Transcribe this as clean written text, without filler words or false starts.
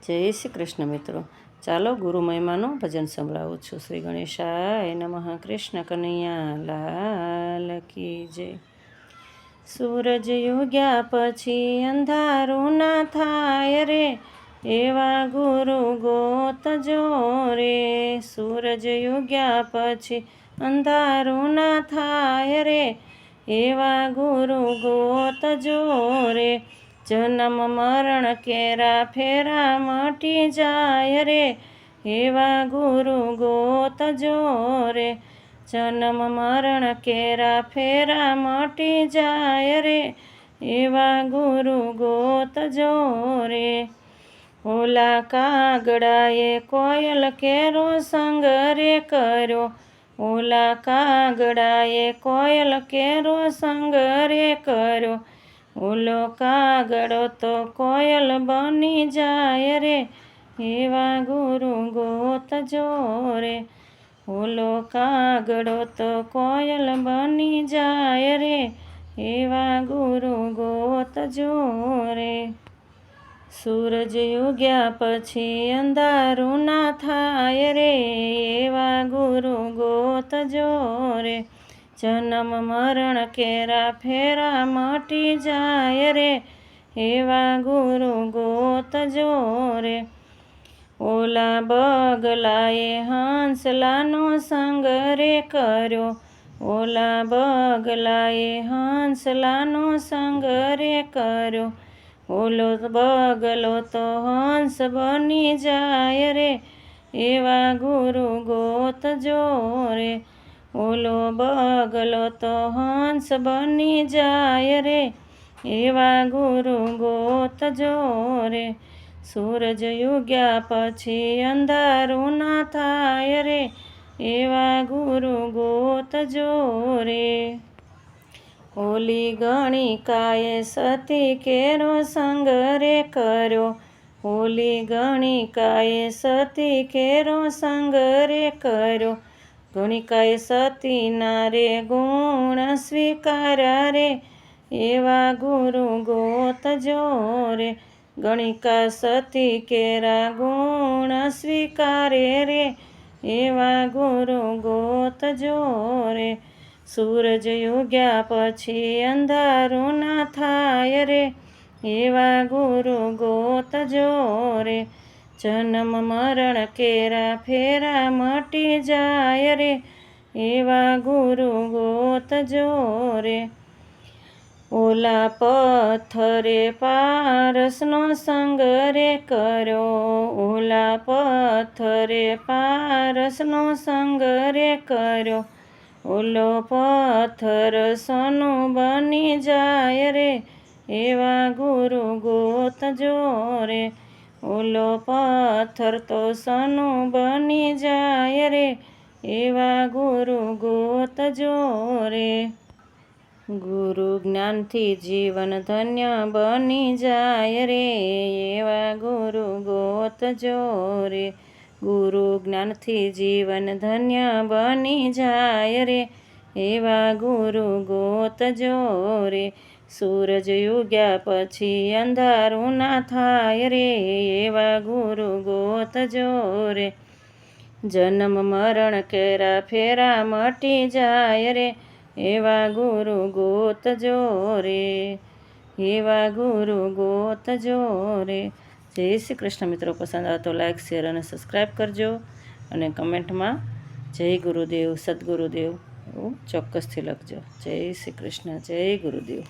જય શ્રી કૃષ્ણ મિત્રો, ચાલો ગુરુ મહિમાનું ભજન સંભળાવું છું. શ્રી ગણેશાય નમઃ. કૃષ્ણ કનૈયા લાલ કી જય. સૂરજ ઉગ્યા પછી અંધારું ના થાય રે, એવા ગુરુ ગોતજો રે. સૂરજ ઉગ્યા પછી અંધારું ના થાય રે, એવા ગુરુ ગોતજો રે. જન્મ મરણ કેરા ફેરા મટી જાય રે, એવા ગુરુ ગોતજો રે. જન્મ મરણ કેરા ફેરા મટી જાય રે, એવા ગુરુ ગોતજો રે. ઓલા કાગડાએ કોયલ કેરો સંગ રે કર્યો, ઓલા કાગડાએ કોયલ કેરો સંગ રે કર્યો. ઓલો કાગડો તો કોયલ બની જાય રે, એવા ગુરુ ગોતજો રે. ઓલો કાગડો તો કોયલ બની જાય રે, એવા ગુરુ ગોતજો રે. સૂરજ ઉગ્યા પછી અંધારું ના થાય રે, એવા ગુરુ ગોતજો રે. જન્મ મરણ કેરા ફેરા મટી જાય રે, એવા ગુરુ ગોતજો રે. ઓલા બગલાએ હંસલાનો સંગ રે કર્યો, ઓલા બગલાએ હંસલાનો સંગ રે કર્યો. ઓલો બગલો તો હંસ બની જાય રે, એવા ગુરુ ગોતજો રે. ઓલો બગલો તો હંસ બની જાય રે, એવા ગુરુ ગોતજો રે. સૂરજ ઉગ્યા પછી અંધારું ના થાય રે, એવા ગુરુ ગોતજો રે. ઓલી ગણિકાએ સતી કેરો સંગ રે કર્યો, ઓલી ગણિકાએ સતી કેરો સંગ રે કર્યો. ગણિકાએ સતીના રે ગુણ સ્વીકાર્યા રે, એવા ગુરુ ગોતજો રે. ગણિકા સતી કેરા ગુણ સ્વીકારે રે, એવા ગુરુ ગોતજો રે. સૂરજ ઉગ્યા પછી અંધારું ના થાય રે, એવા ગુરુ ગોતજો રે. જન્મ મરણ કેરા ફેરા મટી જાય રે, એવા ગુરુ ગોતજો રે. ઓલા પથ્થરે પારસનો સંગ રે કર્યો, ઓલા પથ્થરે પારસનો સંગ રે કર્યો. ઓલો પથ્થર સોનું બની જાય રે, એવા ગુરુ ગોતજો રે. ઓલો પથ્થર તો સોનું બની જાય રે, એવા ગુરુ ગોતજો રે. ગુરુ જ્ઞાનથી જીવન ધન્ય બની જાય રે, એવા ગુરુ ગોતજો રે. ગુરુ જ્ઞાનથી જીવન ધન્ય બની જાય રે, એવા ગુરુ ગોતજો રે. સૂરજ ઉગ્યા પછી અંધારું ના થાય રે, એવા ગુરુ ગોતજો રે. જન્મ મરણ કેરા ફેરા મટી જાય રે, એવા ગુરુ ગોતજો રે, એવા ગુરુ ગોતજો રે. જય શ્રી કૃષ્ણ મિત્રો, પસંદ આવે તો લાઈક શેર અને સબસ્ક્રાઈબ કરજો, અને કમેન્ટમાં જય ગુરુદેવ સદગુરુદેવ એવું ચોક્કસથી લખજો. જય શ્રી કૃષ્ણ, જય ગુરુદેવ.